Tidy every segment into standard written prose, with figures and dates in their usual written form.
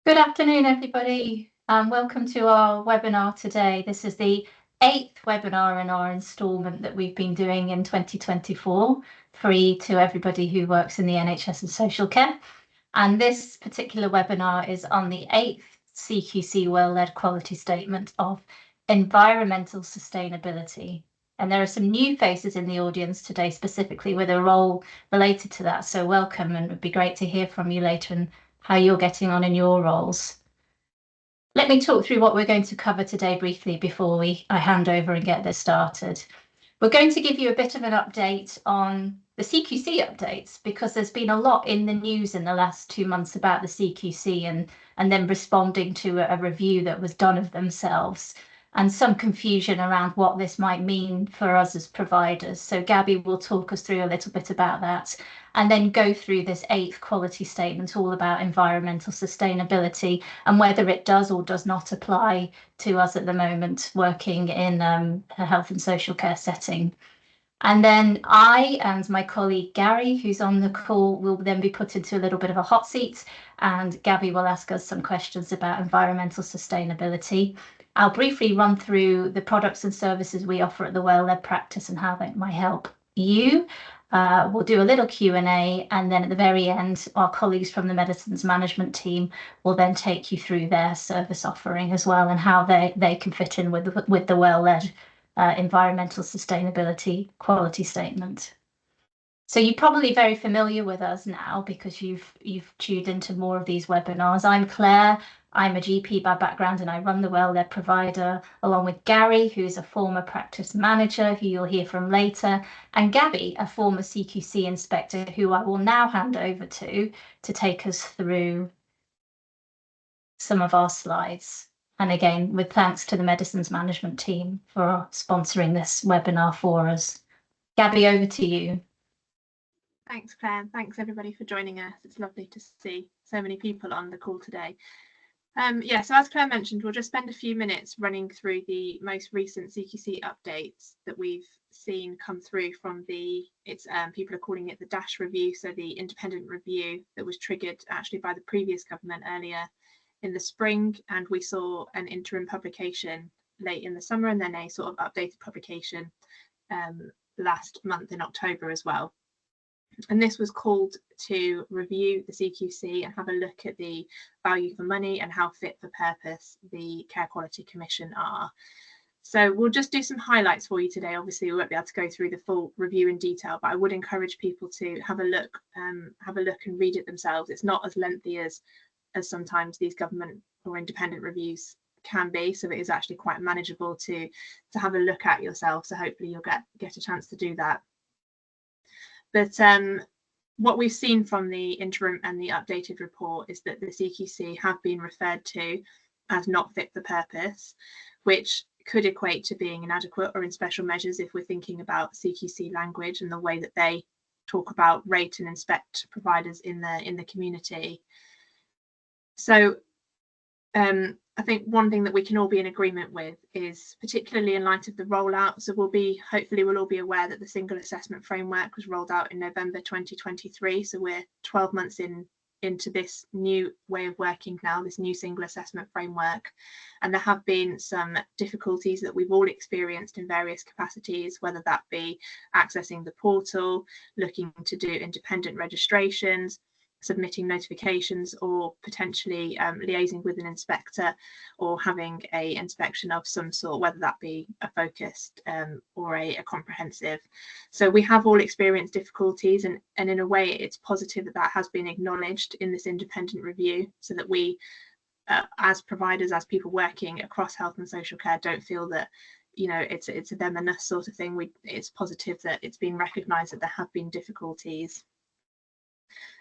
Good afternoon, everybody, and welcome to our webinar today. This is the 8th webinar in our instalment that we've been doing in 2024, free to everybody who works in the NHS and social care. And this particular webinar is on the 8th CQC Well-Led Quality Statement of Environmental Sustainability. And there are some new faces in the audience today, specifically with a role related to that. So welcome, and it would be great to hear from you later and how you're getting on in your roles. Let me talk through what we're going to cover today briefly before I hand over and get this started. We're going to give you a bit of an update on the CQC updates, because there's been a lot in the news in the last 2 months about the CQC and then responding to a review that was done of themselves, and some confusion around what this might mean for us as providers. So Gabby will talk us through a little bit about that, and then go through this 8th quality statement all about environmental sustainability and whether it does or does not apply to us at the moment working in a health and social care setting. And then I and my colleague Gary, who's on the call, will then be put into a little bit of a hot seat, and Gabby will ask us some questions about environmental sustainability. I'll briefly run through the products and services we offer at the Well-Led practice and how that might help you. We'll do a little Q&A, and then at the very end, our colleagues from the medicines management team will then take you through their service offering as well, and how they can fit in with the Well-Led environmental sustainability quality statement. So you're probably very familiar with us now because you've tuned into more of these webinars. I'm Claire. I'm a GP by background, and I run the Well-Led provider along with Gary, who's a former practice manager who you'll hear from later, and Gabby, a former CQC inspector, who I will now hand over to take us through some of our slides. And again, with thanks to the medicines management team for sponsoring this webinar for us. Gabby, over to you. Thanks, Claire. Thanks everybody for joining us. It's lovely to see so many people on the call today. So as Claire mentioned, we'll just spend a few minutes running through the most recent CQC updates that we've seen come through from people are calling it the DASH review, so the independent review that was triggered actually by the previous government earlier in the spring, and we saw an interim publication late in the summer and then a sort of updated publication last month in October as well. And this was called to review the CQC and have a look at the value for money and how fit for purpose the Care Quality Commission are. So we'll just do some highlights for you today. Obviously, we won't be able to go through the full review in detail, but I would encourage people to have a look and read it themselves. It's not as lengthy as sometimes these government or independent reviews can be, so it is actually quite manageable to have a look at yourself. So hopefully you'll get a chance to do that. But what we've seen from the interim and the updated report is that the CQC have been referred to as not fit for purpose, which could equate to being inadequate or in special measures if we're thinking about CQC language and the way that they talk about rate and inspect providers in the community. So I think one thing that we can all be in agreement with is, particularly in light of the rollout, so hopefully we'll all be aware that the single assessment framework was rolled out in November 2023. So we're 12 months into this new way of working now, this new single assessment framework. And there have been some difficulties that we've all experienced in various capacities, whether that be accessing the portal, looking to do independent registrations, submitting notifications, or potentially liaising with an inspector or having a inspection of some sort, whether that be a focused or a comprehensive. So we have all experienced difficulties, and in a way it's positive that has been acknowledged in this independent review, so that we as providers, as people working across health and social care, don't feel that it's a them and us sort of thing. It's positive that it's been recognised that there have been difficulties.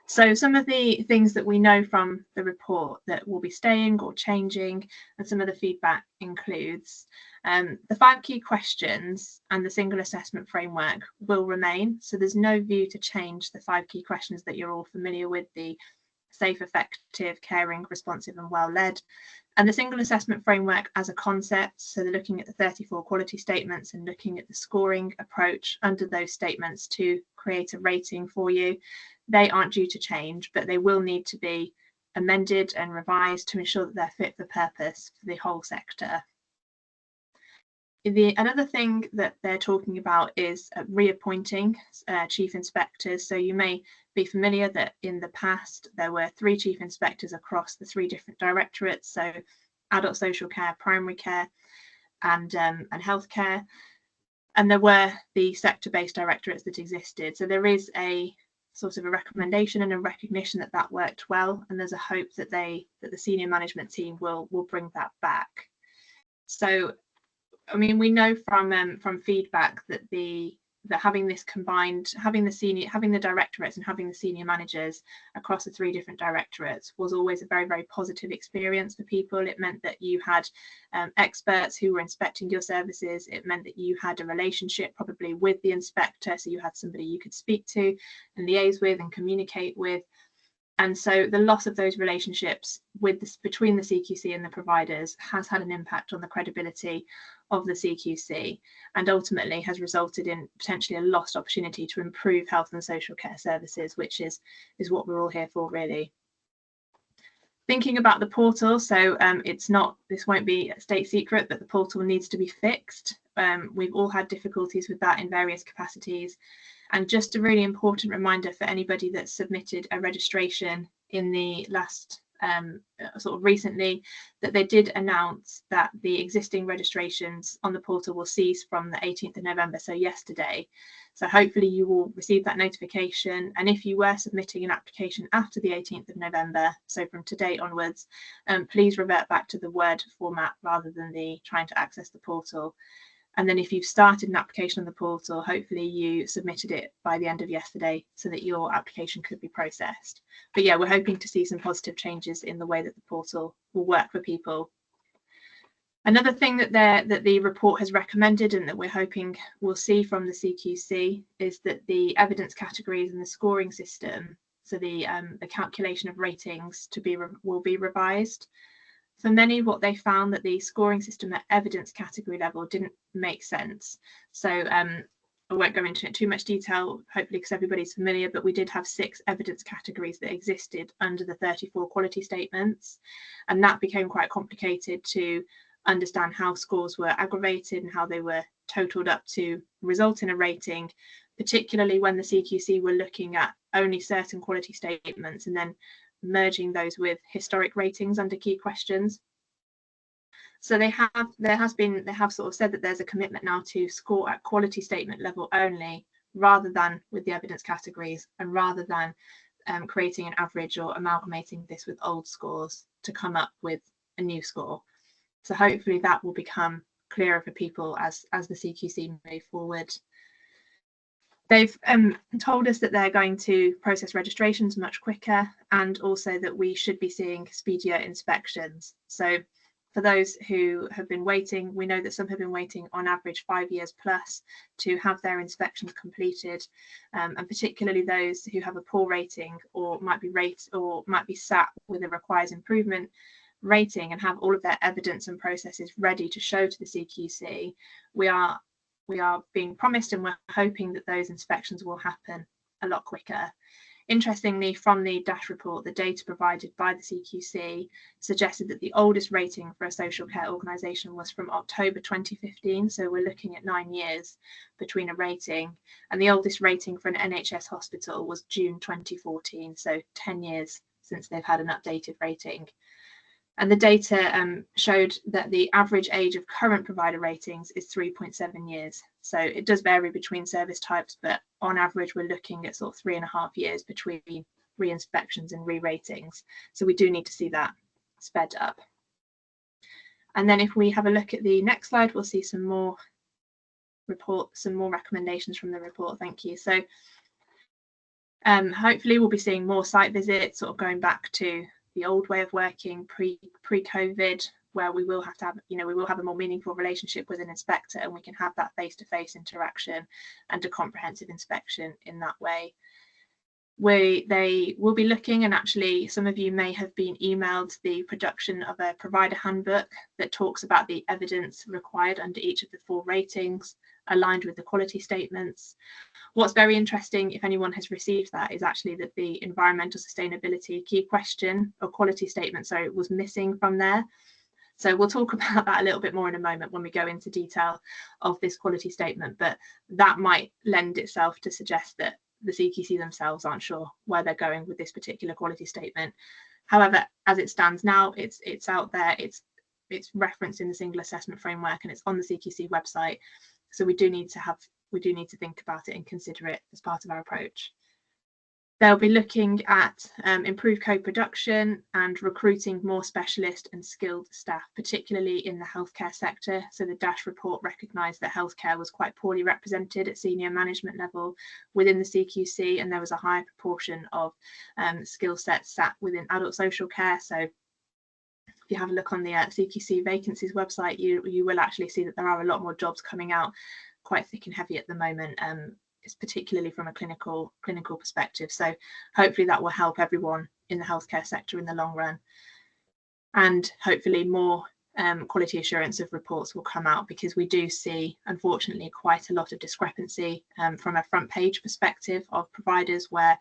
So some of the things that we know from the report that will be staying or changing, and some of the feedback includes the 5 key questions and the single assessment framework will remain. So there's no view to change the 5 key questions that you're all familiar with: the safe, effective, caring, responsive and well-led. And the single assessment framework as a concept, so they're looking at the 34 quality statements and looking at the scoring approach under those statements to create a rating for you. They aren't due to change, but they will need to be amended and revised to ensure that they're fit for purpose for the whole sector. Another thing that they're talking about is reappointing chief inspectors. So you may be familiar that in the past there were 3 chief inspectors across the 3 different directorates, so adult social care, primary care and healthcare, and there were the sector-based directorates that existed. So there is a sort of a recommendation and a recognition that that worked well, and there's a hope that the senior management team will bring that back. So I mean, we know from feedback that having this combined, having the directorates and having the senior managers across the 3 different directorates was always a very, very positive experience for people. It meant that you had experts who were inspecting your services. It meant that you had a relationship probably with the inspector, so you had somebody you could speak to and liaise with and communicate with. And so the loss of those relationships between the CQC and the providers has had an impact on the credibility of the CQC, and ultimately has resulted in potentially a lost opportunity to improve health and social care services, which is what we're all here for, really. Thinking about the portal, so this won't be a state secret, but the portal needs to be fixed. We've all had difficulties with that in various capacities. And just a really important reminder for anybody that's submitted a registration in the last sort of recently, that they did announce that the existing registrations on the portal will cease from the 18th of November, so yesterday. So hopefully you will receive that notification. And if you were submitting an application after the 18th of November, so from today onwards, please revert back to the Word format rather than trying to access the portal. And then if you've started an application on the portal, hopefully you submitted it by the end of yesterday so that your application could be processed. But yeah, we're hoping to see some positive changes in the way that the portal will work for people. Another thing that the report has recommended and that we're hoping we'll see from the CQC is that the evidence categories and the scoring system, so the calculation of ratings will be revised. For many, what they found that the scoring system at evidence category level didn't make sense. So I won't go into it too much detail, hopefully because everybody's familiar, but we did have 6 evidence categories that existed under the 34 quality statements. And that became quite complicated to understand how scores were aggregated and how they were totaled up to result in a rating, particularly when the CQC were looking at only certain quality statements and then merging those with historic ratings under key questions. So they have sort of said that there's a commitment now to score at quality statement level only, rather than with the evidence categories, and rather than creating an average or amalgamating this with old scores to come up with a new score. So hopefully that will become clearer for people as the CQC move forward. They've told us that they're going to process registrations much quicker, and also that we should be seeing speedier inspections. So for those who have been waiting, we know that some have been waiting on average 5 years plus to have their inspections completed, and particularly those who have a poor rating or might be sat with a requires improvement rating and have all of their evidence and processes ready to show to the CQC. We are being promised, and we're hoping that those inspections will happen a lot quicker. Interestingly, from the DASH report, the data provided by the CQC suggested that the oldest rating for a social care organisation was from October 2015, so we're looking at 9 years between a rating, and the oldest rating for an NHS hospital was June 2014, so 10 years since they've had an updated rating. And the data showed that the average age of current provider ratings is 3.7 years. So it does vary between service types, but on average, we're looking at sort of 3.5 years between re-inspections and re-ratings. So we do need to see that sped up. And then if we have a look at the next slide, we'll see some more recommendations from the report. Thank you. So hopefully we'll be seeing more site visits, sort of going back to the old way of working pre-COVID, where we will have to have, we will have a more meaningful relationship with an inspector, and we can have that face-to-face interaction and a comprehensive inspection in that way. They will be looking, and actually some of you may have been emailed the production of a provider handbook that talks about the evidence required under each of the 4 ratings, aligned with the quality statements. What's very interesting, if anyone has received that, is actually that the environmental sustainability key question or quality statement, so it was missing from there. So we'll talk about that a little bit more in a moment when we go into detail of this quality statement, but that might lend itself to suggest that the CQC themselves aren't sure where they're going with this particular quality statement. However, as it stands now, it's out there, it's referenced in the single assessment framework, and it's on the CQC website. So we do need to think about it and consider it as part of our approach. They'll be looking at improved co-production and recruiting more specialist and skilled staff, particularly in the healthcare sector. So the DASH report recognised that healthcare was quite poorly represented at senior management level within the CQC, and there was a higher proportion of skill sets sat within adult social care. So if you have a look on the CQC vacancies website, you will actually see that there are a lot more jobs coming out, quite thick and heavy at the moment. It's particularly from a clinical perspective. So hopefully that will help everyone in the healthcare sector in the long run. And hopefully more quality assurance of reports will come out, because we do see, unfortunately, quite a lot of discrepancy from a front page perspective of providers, where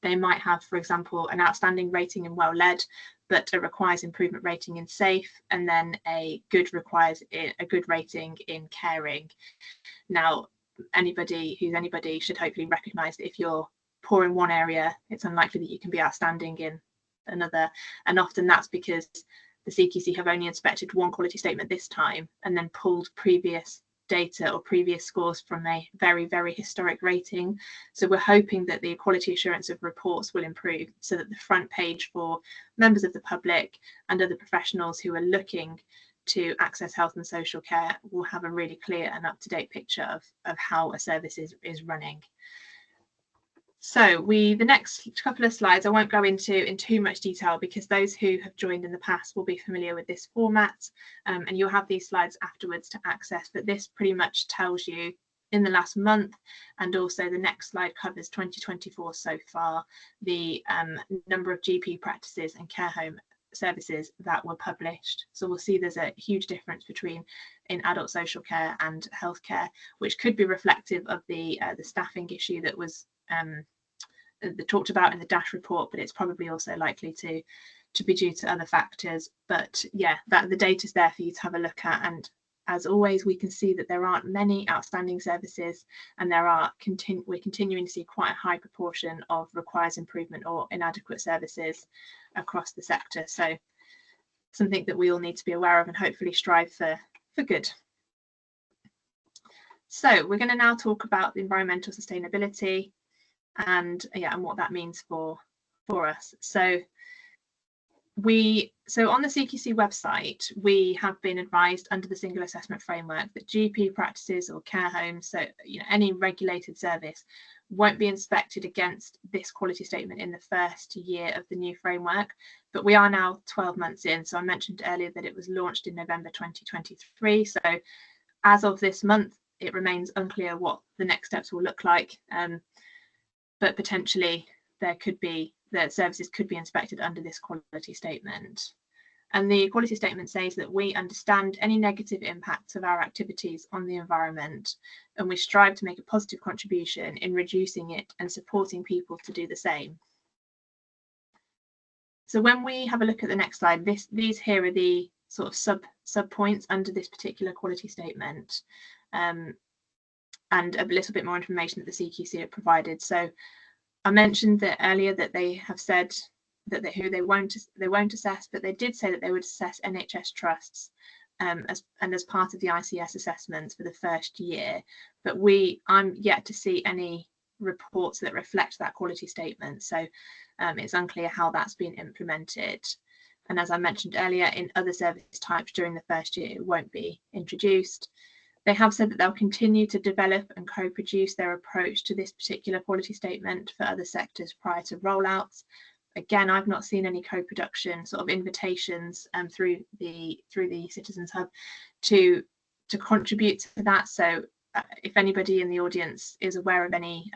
they might have, for example, an outstanding rating in well-led, but a requires improvement rating in safe, and then a good requires a good rating in caring. Now, anybody should hopefully recognise that if you're poor in one area, it's unlikely that you can be outstanding in another, and often that's because the CQC have only inspected one quality statement this time and then pulled previous data or previous scores from a very, very historic rating. So we're hoping that the quality assurance of reports will improve, so that the front page for members of the public and other professionals who are looking to access health and social care will have a really clear and up-to-date picture of how a service is running. So the next couple of slides I won't go into in too much detail, because those who have joined in the past will be familiar with this format, and you'll have these slides afterwards to access, but this pretty much tells you in the last month, and also the next slide covers 2024 so far, the number of GP practices and care home services that were published. So we'll see there's a huge difference between in adult social care and healthcare, which could be reflective of the staffing issue that was talked about in the DASH report, but it's probably also likely to be due to other factors. But yeah, that the data is there for you to have a look at, and as always, we can see that there aren't many outstanding services, and we're continuing to see quite a high proportion of requires improvement or inadequate services across the sector. So something that we all need to be aware of and hopefully strive for good. So we're going to now talk about the environmental sustainability and what that means for us. So on the CQC website, we have been advised under the single assessment framework that GP practices or care homes, so any regulated service, won't be inspected against this quality statement in the first year of the new framework. But we are now 12 months in. So I mentioned earlier that it was launched in November 2023. So as of this month, it remains unclear what the next steps will look like. But potentially the services could be inspected under this quality statement. And the quality statement says that we understand any negative impacts of our activities on the environment, and we strive to make a positive contribution in reducing it and supporting people to do the same. So when we have a look at the next slide, these here are the sort of sub points under this particular quality statement, and a little bit more information that the CQC have provided. So I mentioned that earlier that they have said that they won't assess, but they did say that they would assess NHS trusts as part of the ICS assessments for the first year. But I'm yet to see any reports that reflect that quality statement. So it's unclear how that's been implemented. And as I mentioned earlier, in other service types during the first year, it won't be introduced. They have said that they'll continue to develop and co-produce their approach to this particular quality statement for other sectors prior to rollouts. Again, I've not seen any co-production sort of invitations through the Citizens Hub to contribute to that. So if anybody in the audience is aware of any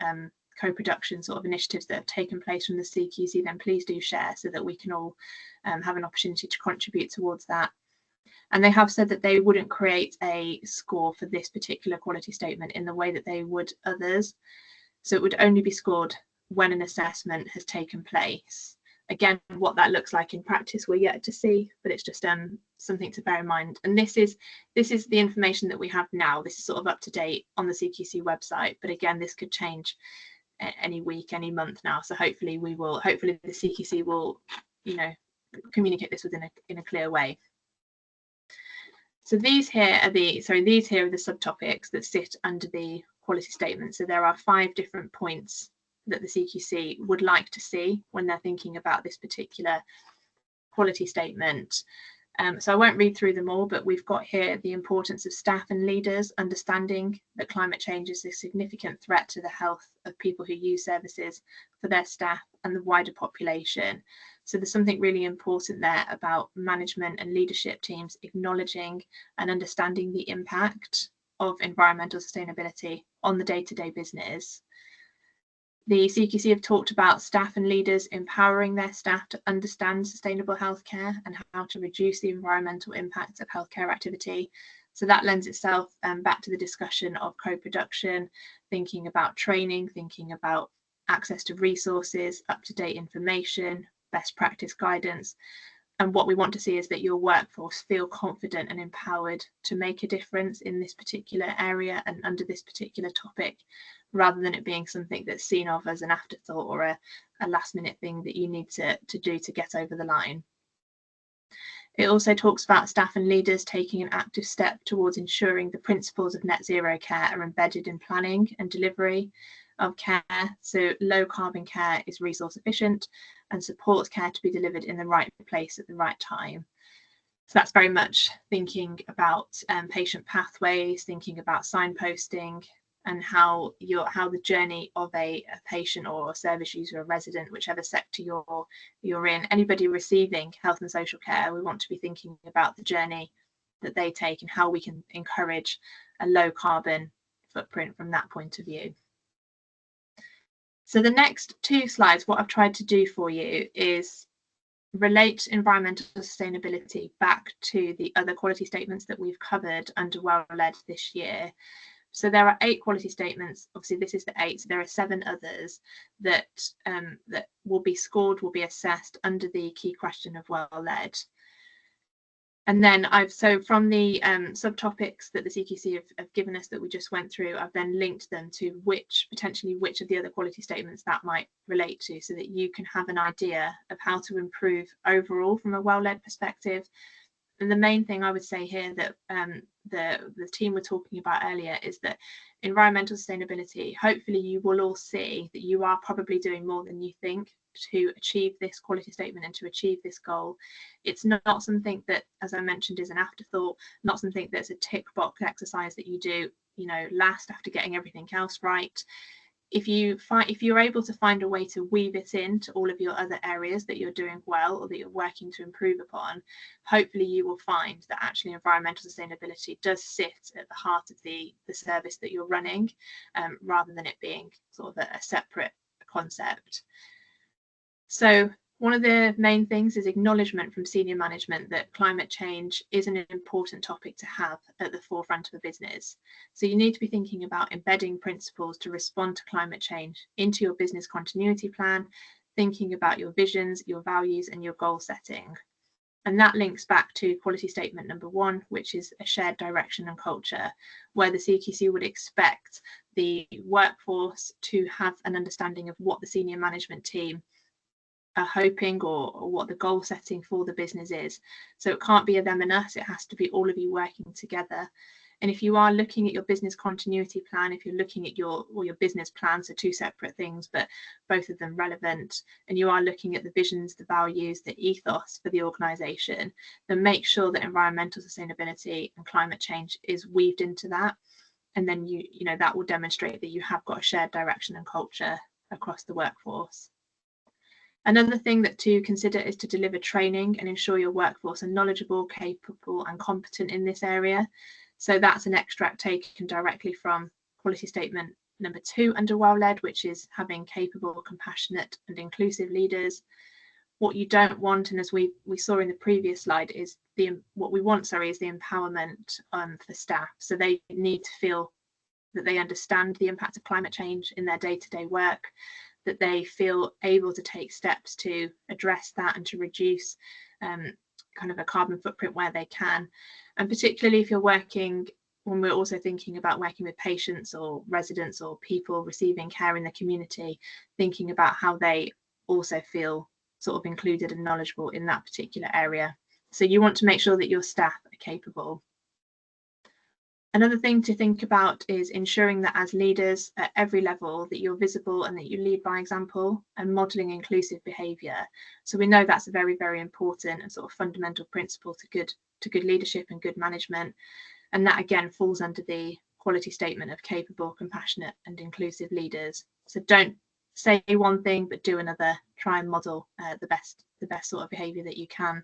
co-production sort of initiatives that have taken place from the CQC, then please do share so that we can all have an opportunity to contribute towards that. And they have said that they wouldn't create a score for this particular quality statement in the way that they would others. So it would only be scored when an assessment has taken place. Again, what that looks like in practice, we're yet to see, but it's just something to bear in mind. And this is the information that we have now. This is sort of up to date on the CQC website, but again, this could change any week, any month now. So hopefully the CQC will, communicate this in a clear way. So these here are the subtopics that sit under the quality statement. So there are 5 different points that the CQC would like to see when they're thinking about this particular quality statement. So I won't read through them all, but we've got here the importance of staff and leaders understanding that climate change is a significant threat to the health of people who use services for their staff and the wider population. So there's something really important there about management and leadership teams acknowledging and understanding the impact of environmental sustainability on the day-to-day business. The CQC have talked about staff and leaders empowering their staff to understand sustainable healthcare and how to reduce the environmental impact of healthcare activity. So that lends itself back to the discussion of co-production, thinking about training, thinking about access to resources, up-to-date information, best practice guidance. And what we want to see is that your workforce feel confident and empowered to make a difference in this particular area and under this particular topic, rather than it being something that's seen of as an afterthought or a last minute thing that you need to do to get over the line. It also talks about staff and leaders taking an active step towards ensuring the principles of net zero care are embedded in planning and delivery of care. So low carbon care is resource efficient and supports care to be delivered in the right place at the right time. So that's very much thinking about patient pathways, thinking about signposting, and how the journey of a patient or a service user, a resident, whichever sector you're in, anybody receiving health and social care, we want to be thinking about the journey that they take and how we can encourage a low carbon footprint from that point of view. So the next 2 slides, what I've tried to do for you is relate environmental sustainability back to the other quality statements that we've covered under Well-Led this year. So there are 8 quality statements. Obviously, this is the 8. So there are 7 others that will be scored, will be assessed under the key question of Well-Led. And then so from the subtopics that the CQC have given us that we just went through, I've then linked them to potentially which of the other quality statements that might relate to, so that you can have an idea of how to improve overall from a well-led perspective. And the main thing I would say here that the team were talking about earlier is that environmental sustainability, hopefully you will all see that you are probably doing more than you think to achieve this quality statement and to achieve this goal. It's not something that, as I mentioned, is an afterthought, not something that's a tick box exercise that you do, last after getting everything else right. If you're able to find a way to weave it into all of your other areas that you're doing well or that you're working to improve upon, hopefully you will find that actually environmental sustainability does sit at the heart of the service that you're running, rather than it being sort of a separate concept. So one of the main things is acknowledgement from senior management that climate change is an important topic to have at the forefront of a business. So you need to be thinking about embedding principles to respond to climate change into your business continuity plan, thinking about your visions, your values, and your goal setting. And that links back to quality statement number 1, which is a shared direction and culture, where the CQC would expect the workforce to have an understanding of what the senior management team are hoping or what the goal setting for the business is. So it can't be a them and us, it has to be all of you working together. And if you are looking at your business continuity plan, if you're looking at your business plans, so 2 separate things, but both of them relevant, and you are looking at the visions, the values, the ethos for the organisation, then make sure that environmental sustainability and climate change is weaved into that. And then that will demonstrate that you have got a shared direction and culture across the workforce. Another thing to consider is to deliver training and ensure your workforce are knowledgeable, capable and competent in this area. So that's an extract taken directly from quality statement number 2 under Well-Led, which is having capable, compassionate and inclusive leaders. What you don't want, and as we saw in the previous slide, is what we want, sorry, is the empowerment for staff. So they need to feel that they understand the impact of climate change in their day-to-day work, that they feel able to take steps to address that and to reduce kind of a carbon footprint where they can. And particularly if you're working, when we're also thinking about working with patients or residents or people receiving care in the community, thinking about how they also feel sort of included and knowledgeable in that particular area. So you want to make sure that your staff are capable. Another thing to think about is ensuring that as leaders at every level that you're visible and that you lead by example and modelling inclusive behaviour. So we know that's a very, very important and sort of fundamental principle to good leadership and good management. And that again falls under the quality statement of capable, compassionate and inclusive leaders. So don't say one thing but do another. Try and model the best sort of behaviour that you can.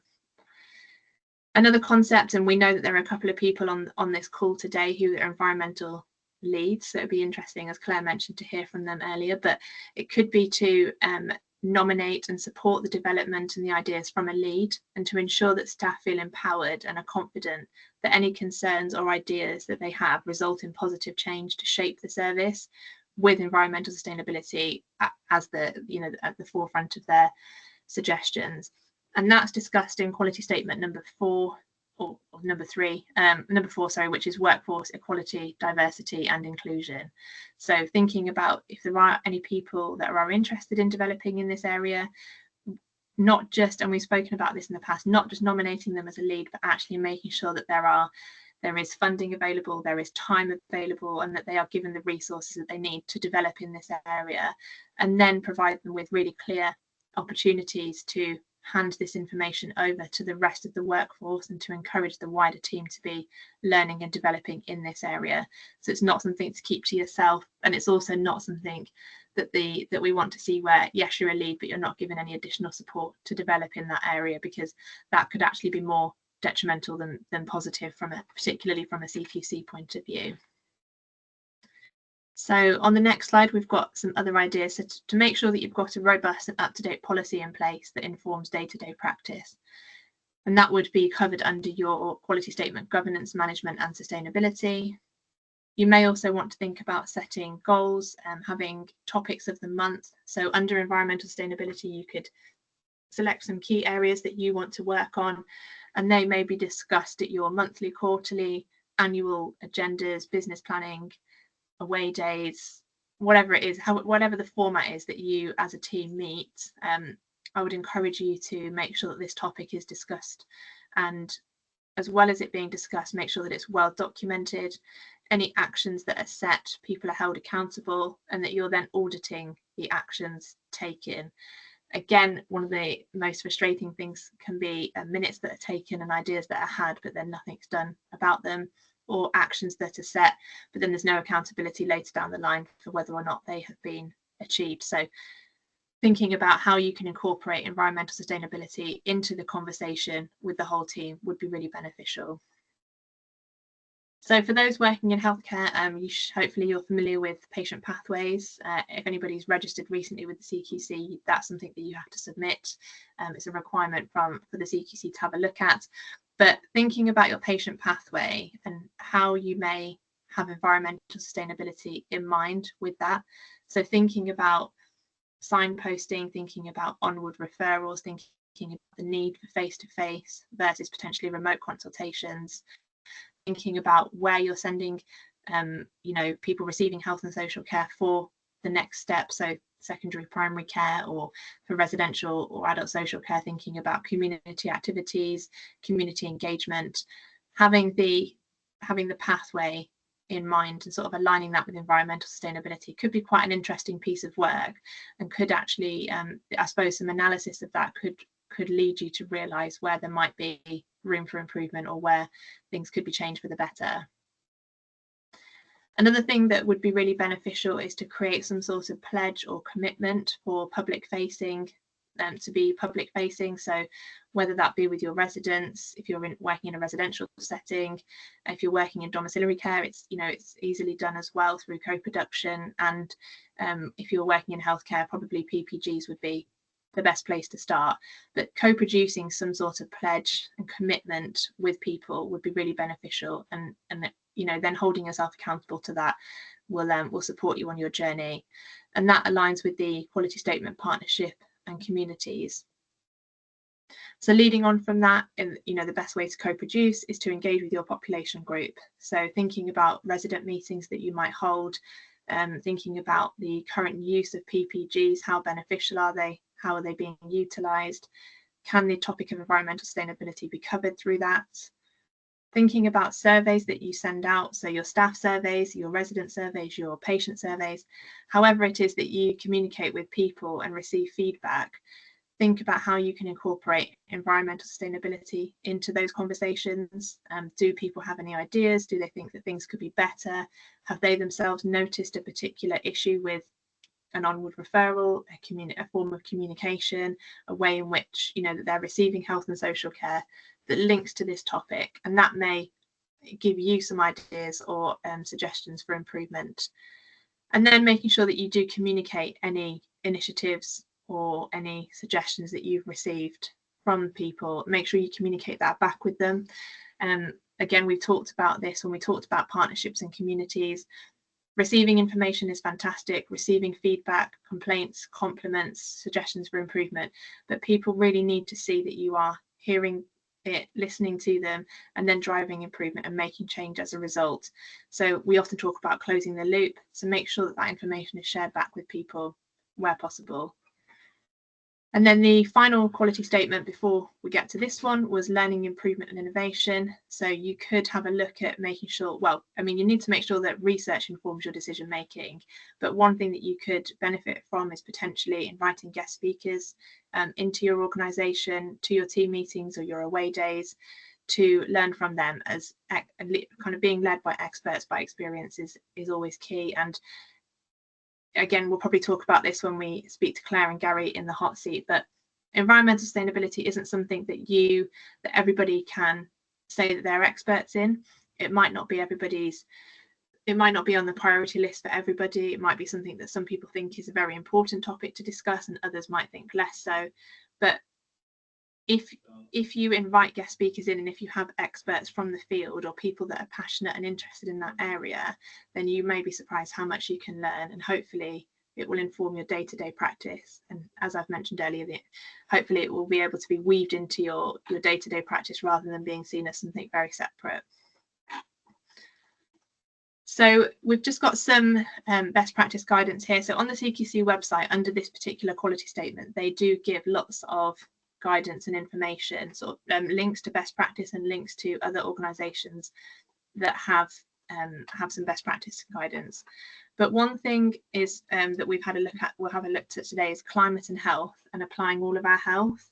Another concept, and we know that there are a couple of people on this call today who are environmental leads, so it'd be interesting, as Claire mentioned, to hear from them earlier, but it could be to nominate and support the development and the ideas from a lead, and to ensure that staff feel empowered and are confident that any concerns or ideas that they have result in positive change to shape the service, with environmental sustainability as at the forefront of their suggestions. And that's discussed in quality statement number 4, or number 4, sorry, which is workforce equality, diversity and inclusion. So thinking about if there are any people that are interested in developing in this area, not just, and we've spoken about this in the past, not just nominating them as a lead, but actually making sure that there is funding available, there is time available, and that they are given the resources that they need to develop in this area, and then provide them with really clear opportunities to hand this information over to the rest of the workforce and to encourage the wider team to be learning and developing in this area. So it's not something to keep to yourself, and it's also not something that we want to see where, yes, you're a lead, but you're not given any additional support to develop in that area, because that could actually be more detrimental than positive, particularly from a CQC point of view. So on the next slide, we've got some other ideas. So to make sure that you've got a robust and up-to-date policy in place that informs day-to-day practice. And that would be covered under your quality statement, governance, management and sustainability. You may also want to think about setting goals and having topics of the month. So under environmental sustainability, you could select some key areas that you want to work on, and they may be discussed at your monthly, quarterly, annual agendas, business planning, away days, whatever it is, whatever the format is that you as a team meet. I would encourage you to make sure that this topic is discussed, and as well as it being discussed, make sure that it's well documented. Any actions that are set, people are held accountable, and that you're then auditing the actions taken. Again, one of the most frustrating things can be minutes that are taken and ideas that are had, but then nothing's done about them, or actions that are set, but then there's no accountability later down the line for whether or not they have been achieved. So thinking about how you can incorporate environmental sustainability into the conversation with the whole team would be really beneficial. So for those working in healthcare, hopefully you're familiar with patient pathways. If anybody's registered recently with the CQC, that's something that you have to submit. It's a requirement for the CQC to have a look at. But thinking about your patient pathway and how you may have environmental sustainability in mind with that. So thinking about signposting, thinking about onward referrals, thinking about the need for face-to-face versus potentially remote consultations, thinking about where you're sending people receiving health and social care for the next step, so secondary primary care, or for residential or adult social care, thinking about community activities, community engagement, having the pathway in mind and sort of aligning that with environmental sustainability could be quite an interesting piece of work, and could actually I suppose some analysis of that could lead you to realise where there might be room for improvement or where things could be changed for the better. Another thing that would be really beneficial is to create some sort of pledge or commitment for public facing, to be public facing. So whether that be with your residents, if you're working in a residential setting, if you're working in domiciliary care, it's easily done as well through co-production. And if you're working in healthcare, probably PPGs would be the best place to start, but co-producing some sort of pledge and commitment with people would be really beneficial, and you know, then holding yourself accountable to that will support you on your journey. And that aligns with the quality statement, partnership and communities. So leading on from that, you know, the best way to co-produce is to engage with your population group. So thinking about resident meetings that you might hold, thinking about the current use of PPGs, how beneficial are they? How are they being utilised? Can the topic of environmental sustainability be covered through that? Thinking about surveys that you send out, so your staff surveys, your resident surveys, your patient surveys, however it is that you communicate with people and receive feedback. Think about how you can incorporate environmental sustainability into those conversations. Do people have any ideas? Do they think that things could be better? Have they themselves noticed a particular issue with an onward referral, a form of communication, a way in which, you know, that they're receiving health and social care that links to this topic? And that may give you some ideas or suggestions for improvement. And then making sure that you do communicate any initiatives or any suggestions that you've received from people. Make sure you communicate that back with them. Again, we've talked about this when we talked about partnerships and communities. Receiving information is fantastic, receiving feedback, complaints, compliments, suggestions for improvement, but people really need to see that you are hearing it, listening to them, and then driving improvement and making change as a result. So we often talk about closing the loop, so make sure that that information is shared back with people where possible. And then the final quality statement before we get to this one was learning, improvement and innovation. So you could have a look at making sure, well, I mean, you need to make sure that research informs your decision making, but one thing that you could benefit from is potentially inviting guest speakers into your organisation, to your team meetings or your away days, to learn from them, as kind of being led by experts by experience is always key. And again, we'll probably talk about this when we speak to Claire and Gary in the hot seat, but environmental sustainability isn't something that everybody can say that they're experts in. It might not be on the priority list for everybody. It might be something that some people think is a very important topic to discuss and others might think less so. But if you invite guest speakers in, and if you have experts from the field or people that are passionate and interested in that area, then you may be surprised how much you can learn, and hopefully it will inform your day-to-day practice. And as I've mentioned earlier, hopefully it will be able to be weaved into your day-to-day practice rather than being seen as something very separate. So we've just got some best practice guidance here. So on the CQC website, under this particular quality statement, they do give lots of guidance and information, sort of links to best practice and links to other organisations that have some best practice guidance. But one thing is that we'll have a look at today is climate and health and applying all of our health.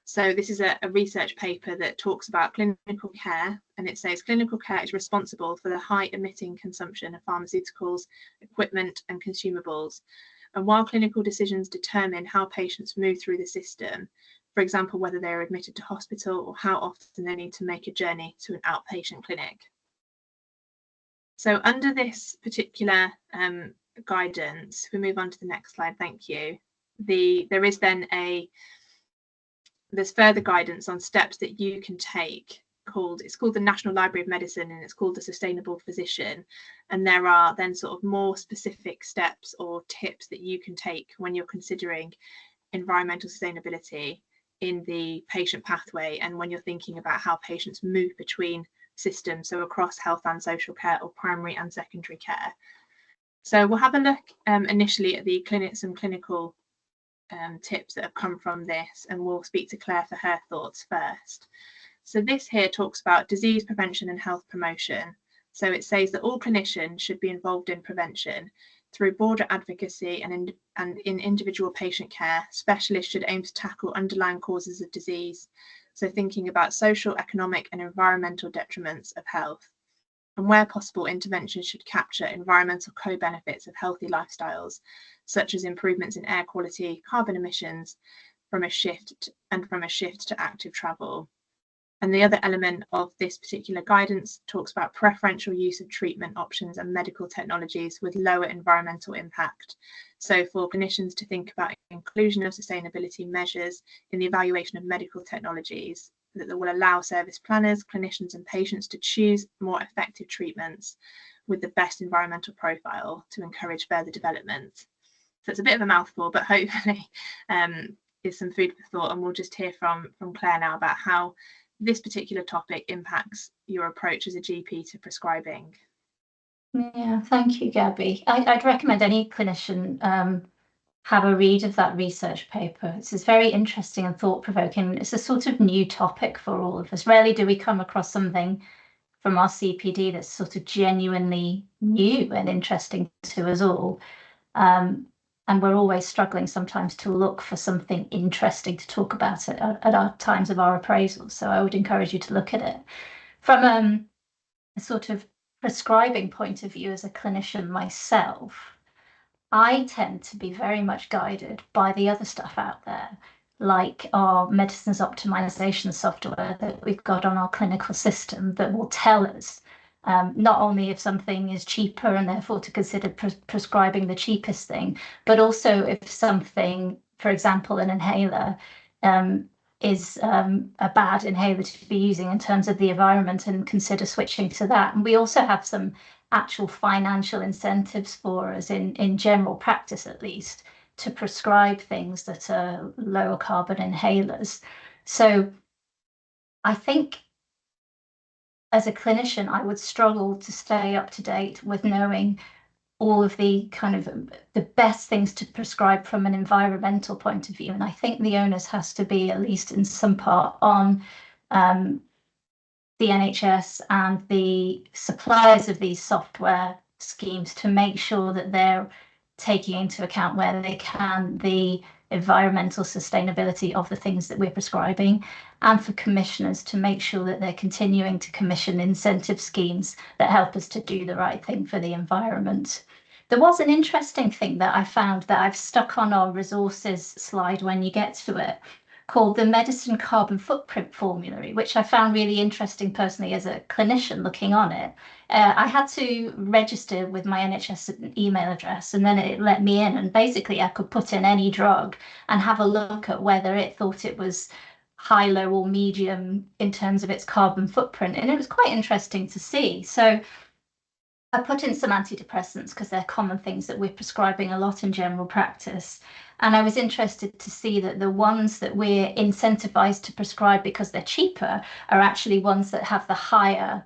So this is a research paper that talks about clinical care, and it says clinical care is responsible for the high emitting consumption of pharmaceuticals, equipment and consumables. And while clinical decisions determine how patients move through the system, for example, whether they're admitted to hospital or how often they need to make a journey to an outpatient clinic. So under this particular guidance, if we move on to the next slide, thank you. There's further guidance on steps that you can take it's called the National Library of Medicine, and it's called the Sustainable Physician. And there are then sort of more specific steps or tips that you can take when you're considering environmental sustainability in the patient pathway, and when you're thinking about how patients move between systems, so across health and social care or primary and secondary care. So we'll have a look initially at some clinical tips that have come from this, and we'll speak to Claire for her thoughts first. So this here talks about disease prevention and health promotion. So it says that all clinicians should be involved in prevention. Through broader advocacy and in individual patient care, specialists should aim to tackle underlying causes of disease. So thinking about social, economic and environmental detriments of health. And where possible, interventions should capture environmental co-benefits of healthy lifestyles, such as improvements in air quality, carbon emissions, from a shift to active travel. And the other element of this particular guidance talks about preferential use of treatment options and medical technologies with lower environmental impact. So for clinicians to think about inclusion of sustainability measures in the evaluation of medical technologies that will allow service planners, clinicians and patients to choose more effective treatments with the best environmental profile to encourage further development. So it's a bit of a mouthful, but hopefully is some food for thought. And we'll just hear from Claire now about how this particular topic impacts your approach as a GP to prescribing. Yeah, thank you, Gabby. I'd recommend any clinician have a read of that research paper. It's very interesting and thought-provoking. It's a sort of new topic for all of us. Rarely do we come across something from our CPD that's sort of genuinely new and interesting to us all. And we're always struggling sometimes to look for something interesting to talk about at our times of our appraisals. So I would encourage you to look at it. From a sort of prescribing point of view as a clinician myself, I tend to be very much guided by the other stuff out there, like our medicines optimization software that we've got on our clinical system that will tell us not only if something is cheaper and therefore to consider prescribing the cheapest thing, but also if something, for example, an inhaler, is a bad inhaler to be using in terms of the environment and consider switching to that. And we also have some actual financial incentives for us in general practice, at least, to prescribe things that are lower carbon inhalers. So I think as a clinician, I would struggle to stay up to date with knowing all of the kind of the best things to prescribe from an environmental point of view. And I think the onus has to be, at least in some part, on the NHS and the suppliers of these software schemes to make sure that they're taking into account where they can the environmental sustainability of the things that we're prescribing, and for commissioners to make sure that they're continuing to commission incentive schemes that help us to do the right thing for the environment. There was an interesting thing that I found that I've stuck on our resources slide when you get to it, called the Medicine Carbon Footprint Formulary, which I found really interesting personally as a clinician looking on it. I had to register with my NHS email address, and then it let me in, and basically I could put in any drug and have a look at whether it thought it was high, low or medium in terms of its carbon footprint, and it was quite interesting to see. So I put in some antidepressants because they're common things that we're prescribing a lot in general practice. And I was interested to see that the ones that we're incentivized to prescribe because they're cheaper are actually ones that have the higher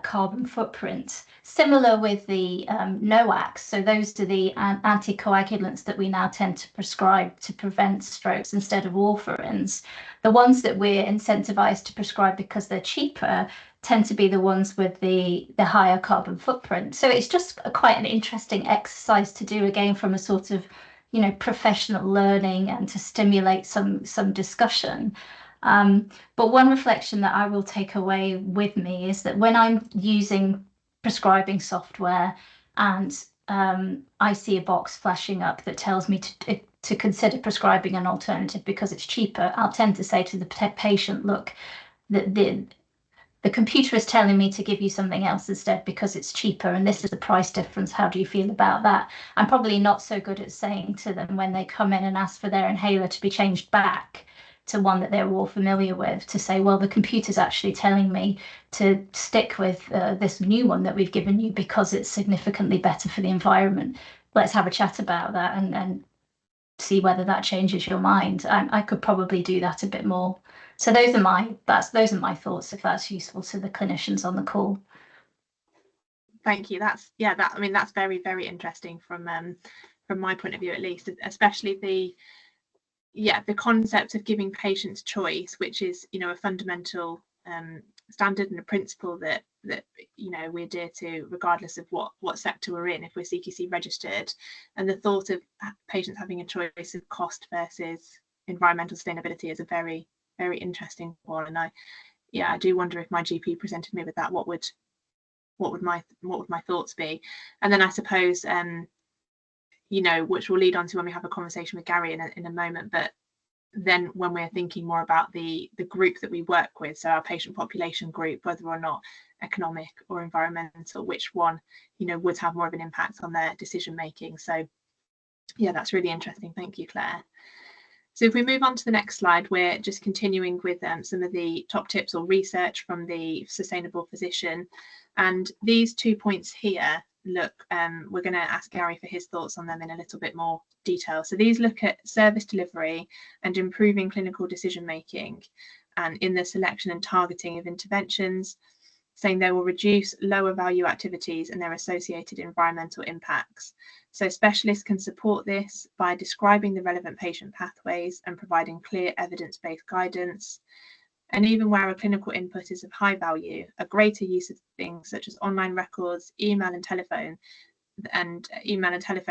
carbon footprint. Similar with the NOACs, so those are the anticoagulants that we now tend to prescribe to prevent strokes instead of warfarins. The ones that we're incentivized to prescribe because they're cheaper tend to be the ones with the higher carbon footprint. So it's just quite an interesting exercise to do, again, from a sort of, you know, professional learning and to stimulate some discussion. But one reflection that I will take away with me is that when I'm using prescribing software and I see a box flashing up that tells me to consider prescribing an alternative because it's cheaper, I'll tend to say to the patient, look, the computer is telling me to give you something else instead because it's cheaper, and this is the price difference. How do you feel about that? I'm probably not so good at saying to them when they come in and ask for their inhaler to be changed back to one that they're all familiar with, to say, well, the computer's actually telling me to stick with this new one that we've given you because it's significantly better for the environment. Let's have a chat about that and see whether that changes your mind. I could probably do that a bit more. So those are my thoughts, if that's useful to the clinicians on the call. Thank you. That's very, very interesting from my point of view, at least, especially the concept of giving patients choice, which is, you know, a fundamental standard and a principle that you know we adhere to regardless of what sector we're in, if we're CQC registered. And the thought of patients having a choice of cost versus environmental sustainability is a very, very interesting one. And I do wonder, if my GP presented me with that, what would my thoughts be? And then I suppose you know, which will lead on to when we have a conversation with Gary in a moment, but then when we're thinking more about the group that we work with, so our patient population group, whether or not economic or environmental, which one, you know, would have more of an impact on their decision making. So yeah, that's really interesting. Thank you, Claire. So if we move on to the next slide, we're just continuing with some of the top tips or research from the Sustainable Physician. And these 2 points here, look, we're going to ask Gary for his thoughts on them in a little bit more detail. So these look at service delivery and improving clinical decision making, and in the selection and targeting of interventions, saying they will reduce lower value activities and their associated environmental impacts. So specialists can support this by describing the relevant patient pathways and providing clear evidence-based guidance. And even where a clinical input is of high value, a greater use of things such as online records, email and telephone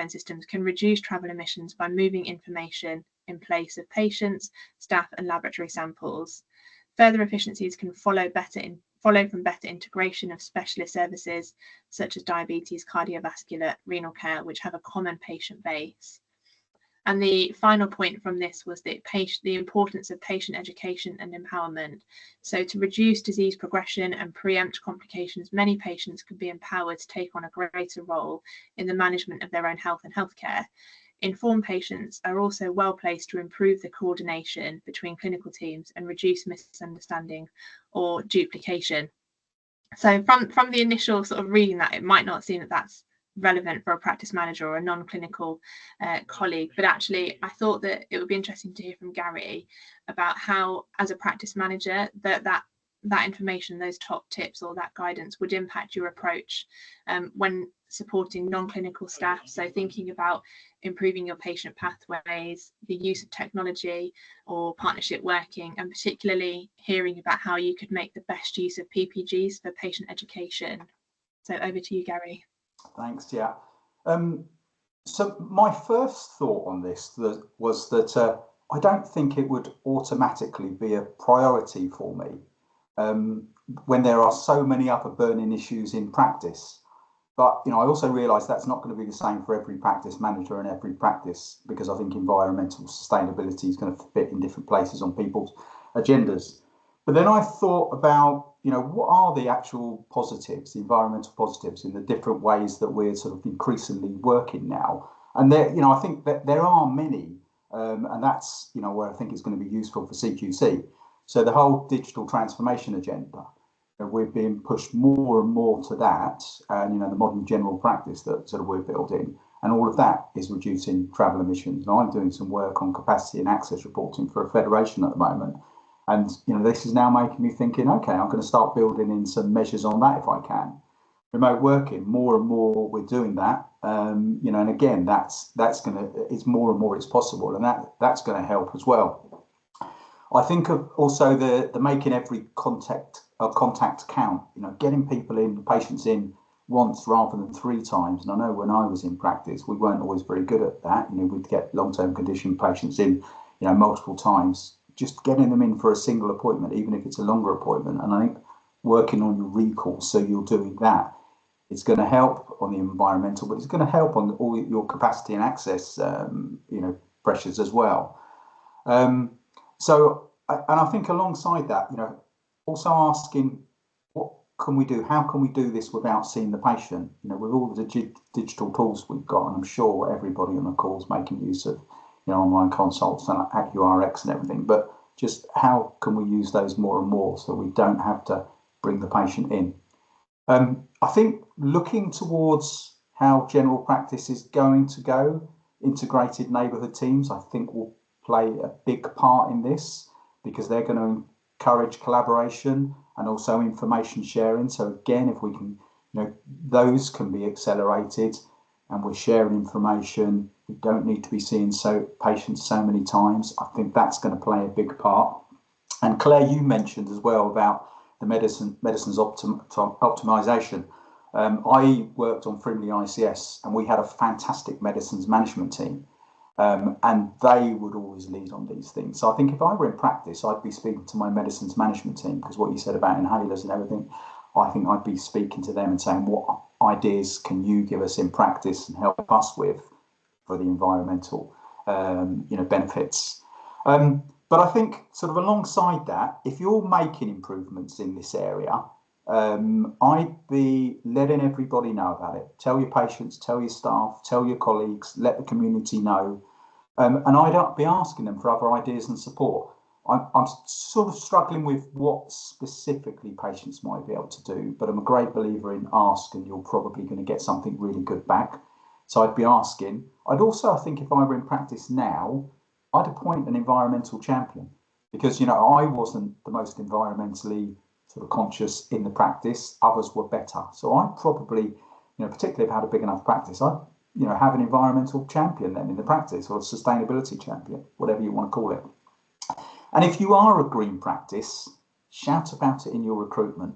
systems can reduce travel emissions by moving information in place of patients, staff and laboratory samples. Further efficiencies can follow from better integration of specialist services such as diabetes, cardiovascular, renal care, which have a common patient base. And the final point from this was the importance of patient education and empowerment. So to reduce disease progression and preempt complications, many patients can be empowered to take on a greater role in the management of their own health and healthcare. Informed patients are also well placed to improve the coordination between clinical teams and reduce misunderstanding or duplication. So from the initial sort of reading that, it might not seem that that's relevant for a practice manager or a non-clinical colleague, but actually I thought that it would be interesting to hear from Gary about how, as a practice manager, that information, those top tips or that guidance would impact your approach when supporting non-clinical staff. So thinking about improving your patient pathways, the use of technology or partnership working, and particularly hearing about how you could make the best use of PPGs for patient education. So over to you, Gary. Thanks, yeah. So my first thought on this was that I don't think it would automatically be a priority for me when there are so many other burning issues in practice. But, you know, I also realise that's not going to be the same for every practice manager and every practice, because I think environmental sustainability is going to fit in different places on people's agendas. But then I thought about, you know, what are the actual positives, the environmental positives, in the different ways that we're sort of increasingly working now. And there, you know, I think that there are many, and that's, you know, where I think it's going to be useful for CQC. So the whole digital transformation agenda, we're being pushed more and more to that, and, you know, the modern general practice that sort of we're building, and all of that is reducing travel emissions. And I'm doing some work on capacity and access reporting for a federation at the moment. And, you know, this is now making me thinking, okay, I'm going to start building in some measures on that if I can. Remote working, more and more we're doing that, you know, and again, that's going to, it's more and more it's possible, and that's going to help as well. I think of also the making every contact count, you know, getting people in, patients in once rather than 3 times. And I know when I was in practice, we weren't always very good at that. You know, we'd get long-term condition patients in, you know, multiple times. Just getting them in for a single appointment, even if it's a longer appointment. And I think working on your recall, so you're doing that, it's going to help on the environmental, but it's going to help on all your capacity and access, you know, pressures as well. So I think alongside that, you know, also asking what can we do? How can we do this without seeing the patient? You know, with all the digital tools we've got, and I'm sure everybody on the call is making use of, you know, online consults and AccuRx and everything, but just how can we use those more and more so we don't have to bring the patient in? I think looking towards how general practice is going to go, integrated neighbourhood teams, I think will play a big part in this, because they're going to encourage collaboration and also information sharing. So again, if we can, you know, those can be accelerated, and we're sharing information. We don't need to be seeing patients so many times. I think that's going to play a big part. And Claire, you mentioned as well about the medicines optimization. I worked on Frimley ICS, and we had a fantastic medicines management team, and they would always lead on these things. So I think if I were in practice, I'd be speaking to my medicines management team, because what you said about inhalers and everything, I think I'd be speaking to them and saying, what ideas can you give us in practice and help us with for the environmental, you know, benefits? But I think sort of alongside that, if you're making improvements in this area, I'd be letting everybody know about it. Tell your patients, tell your staff, tell your colleagues, let the community know. And I'd be asking them for other ideas and support. I'm sort of struggling with what specifically patients might be able to do, but I'm a great believer in ask and you're probably going to get something really good back. So I'd be asking. I'd also, I think if I were in practice now, I'd appoint an environmental champion because, you know, I wasn't the most environmentally sort of conscious in the practice. Others were better. So I'd probably, you know, particularly if I had a big enough practice, I'd, you know, have an environmental champion then in the practice, or a sustainability champion, whatever you want to call it. And if you are a green practice, shout about it in your recruitment.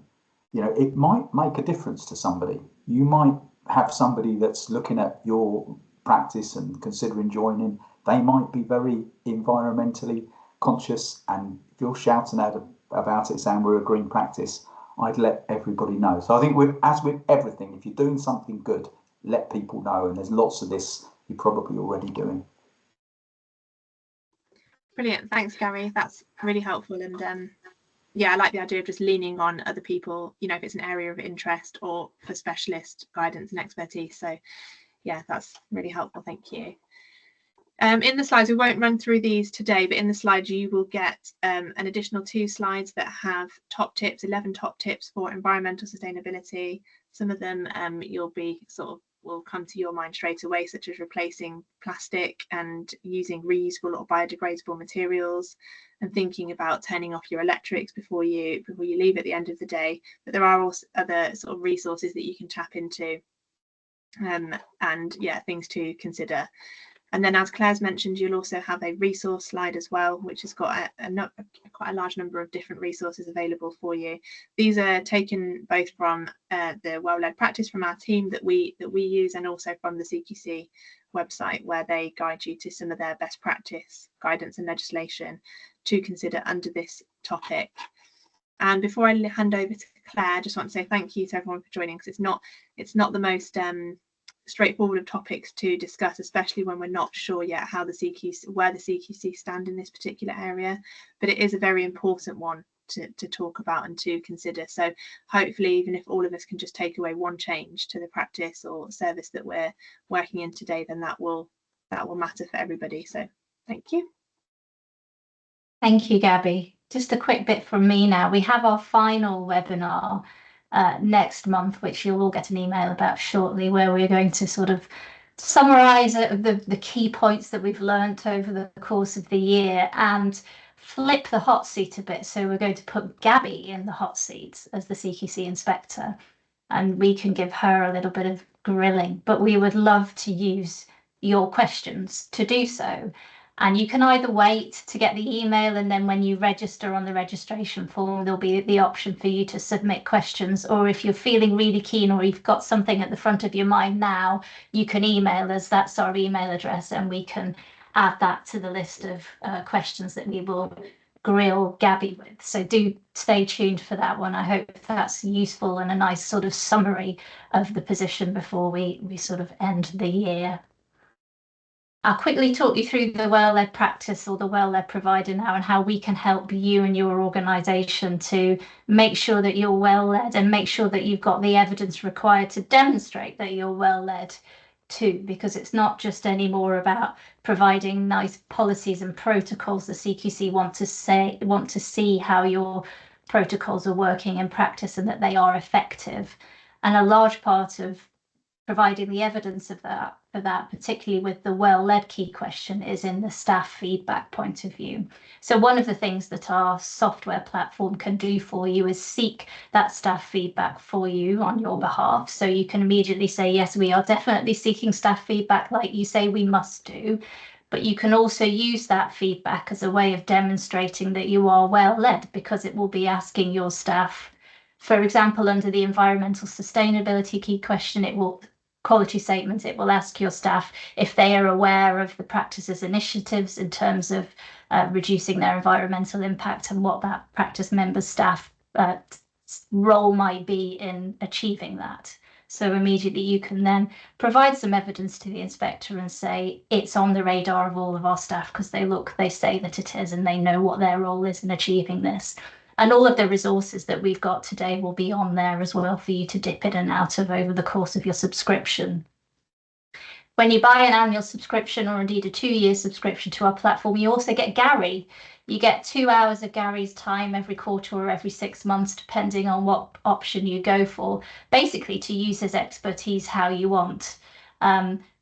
You know, it might make a difference to somebody. You might have somebody that's looking at your practice and considering joining. They might be very environmentally conscious, and if you're shouting out about it saying we're a green practice, I'd let everybody know. So I think as with everything, if you're doing something good, let people know, and there's lots of this you're probably already doing. Brilliant, thanks Gary, that's really helpful. And yeah, I like the idea of just leaning on other people, you know, if it's an area of interest or for specialist guidance and expertise. So yeah, that's really helpful, thank you. In the slides, we won't run through these today, but in the slides you will get an additional 2 slides that have top tips, 11 top tips for environmental sustainability. Some of them you'll be sort of will come to your mind straight away, such as replacing plastic and using reusable or biodegradable materials, and thinking about turning off your electrics before you leave at the end of the day. But there are also other sort of resources that you can tap into, and yeah, things to consider. And then, as Claire's mentioned, you'll also have a resource slide as well, which has got quite a large number of different resources available for you. These are taken both from the well-led practice from our team that we use, and also from the CQC website, where they guide you to some of their best practice guidance and legislation to consider under this topic. And before I hand over to Claire, I just want to say thank you to everyone for joining, because it's not the most straightforward of topics to discuss, especially when we're not sure yet how where the CQC stand in this particular area, but it is a very important one to talk about and to consider. So hopefully, even if all of us can just take away one change to the practice or service that we're working in today, then that will matter for everybody. So thank you. Thank you, Gabby. Just a quick bit from me now. We have our final webinar next month, which you'll all get an email about shortly, where we're going to sort of summarize the key points that we've learnt over the course of the year and flip the hot seat a bit. So we're going to put Gabby in the hot seat as the CQC inspector, and we can give her a little bit of grilling, but we would love to use your questions to do so. And you can either wait to get the email, and then when you register on the registration form, there'll be the option for you to submit questions. Or if you're feeling really keen, or you've got something at the front of your mind now, you can email us. That's our email address, and we can add that to the list of questions that we will grill Gabby with. So do stay tuned for that one. I hope that's useful and a nice sort of summary of the position before we sort of end the year. I'll quickly talk you through the well-led practice, or the well-led provider now, and how we can help you and your organisation to make sure that you're well-led and make sure that you've got the evidence required to demonstrate that you're well-led too, because it's not just anymore about providing nice policies and protocols. The CQC want to see how your protocols are working in practice and that they are effective. And a large part of providing the evidence of that, particularly with the well-led key question, is in the staff feedback point of view. So one of the things that our software platform can do for you is seek that staff feedback for you on your behalf. So you can immediately say, yes, we are definitely seeking staff feedback, like you say we must do. But you can also use that feedback as a way of demonstrating that you are well-led, because it will be asking your staff, for example, under the environmental sustainability key question, quality statements, it will ask your staff if they are aware of the practice's initiatives in terms of reducing their environmental impact, and what that practice member's staff role might be in achieving that. So immediately you can then provide some evidence to the inspector and say it's on the radar of all of our staff because they say that it is, and they know what their role is in achieving this. And all of the resources that we've got today will be on there as well for you to dip in and out of over the course of your subscription. When you buy an annual subscription or indeed a 2-year subscription to our platform, you also get Gary. You get 2 hours of Gary's time every quarter or every 6 months, depending on what option you go for, basically to use his expertise how you want.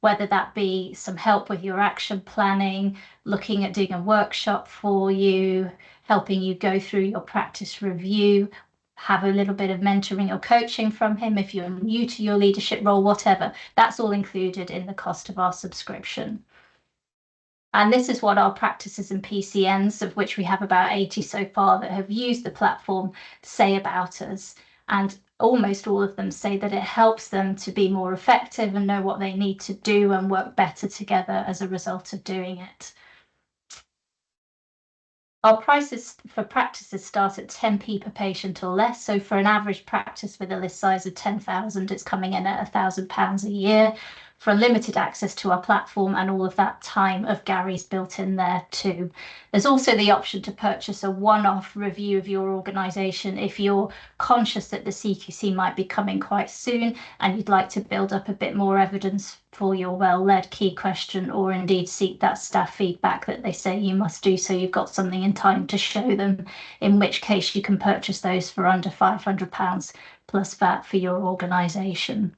Whether that be some help with your action planning, looking at doing a workshop for you, helping you go through your practice review, have a little bit of mentoring or coaching from him if you're new to your leadership role, whatever. That's all included in the cost of our subscription. And this is what our practices and PCNs, of which we have about 80 so far that have used the platform, say about us. And almost all of them say that it helps them to be more effective and know what they need to do and work better together as a result of doing it. Our prices for practices start at 10p per patient or less. So for an average practice with a list size of 10,000, it's coming in at £1,000 a year for unlimited access to our platform, and all of that time of Gary's built in there too. There's also the option to purchase a one-off review of your organisation if you're conscious that the CQC might be coming quite soon and you'd like to build up a bit more evidence for your well-led key question, or indeed seek that staff feedback that they say you must do, so you've got something in time to show them, in which case you can purchase those for under £500 plus VAT for your organisation.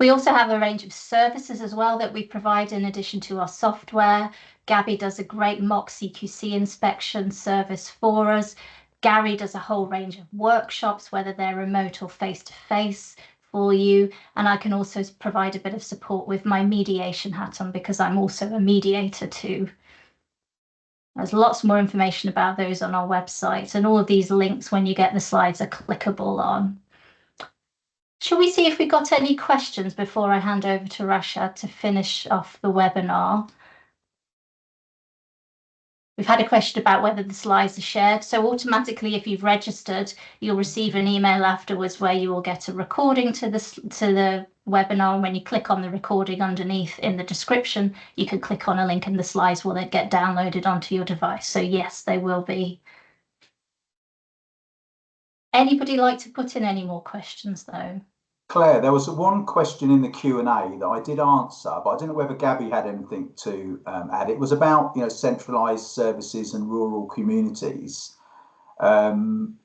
We also have a range of services as well that we provide in addition to our software. Gabby does a great mock CQC inspection service for us. Gary does a whole range of workshops, whether they're remote or face-to-face for you. And I can also provide a bit of support with my mediation hat on, because I'm also a mediator too. There's lots more information about those on our website, and all of these links, when you get the slides, are clickable on. Shall we see if we got any questions before I hand over to Rashad to finish off the webinar? We've had a question about whether the slides are shared. So automatically, if you've registered, you'll receive an email afterwards where you will get a recording to the webinar. And when you click on the recording underneath in the description, you can click on a link and the slides will then get downloaded onto your device. So yes, they will be. Anybody like to put in any more questions though? Claire, there was one question in the Q&A that I did answer, but I don't know whether Gabby had anything to add. It was about, centralised services and rural communities, and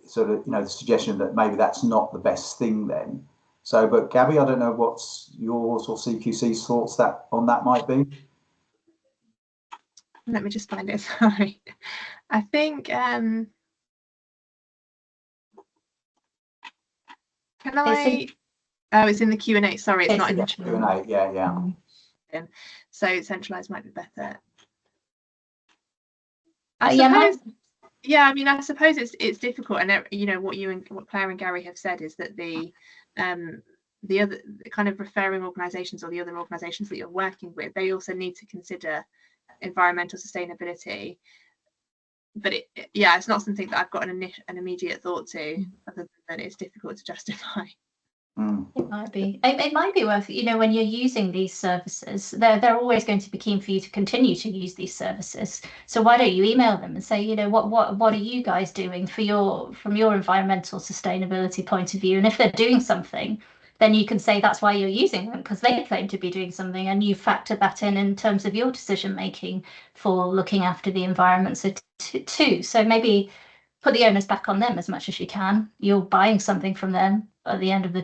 sort of, the suggestion that maybe that's not the best thing then. So, but Gabby, I don't know what's yours or CQC's thoughts on that might be. Let me just find it. Sorry, I think. Can I? Oh, it's in the Q&A. Sorry, it's not in the Q&A. Yeah. So centralised might be better. Yeah, I mean, I suppose it's difficult, and what Claire and Gary have said is that the other kind of referring organisations or the other organisations that you're working with, they also need to consider environmental sustainability. But it's not something that I've got an immediate thought to, other than it's difficult to justify. It might be. It might be worth, when you're using these services, they're always going to be keen for you to continue to use these services. So why don't you email them and say, what are you guys doing from your environmental sustainability point of view? And if they're doing something, then you can say that's why you're using them, because they claim to be doing something, and you factor that in terms of your decision making for looking after the environment too. So maybe put the onus back on them as much as you can. You're buying something from them at the end of the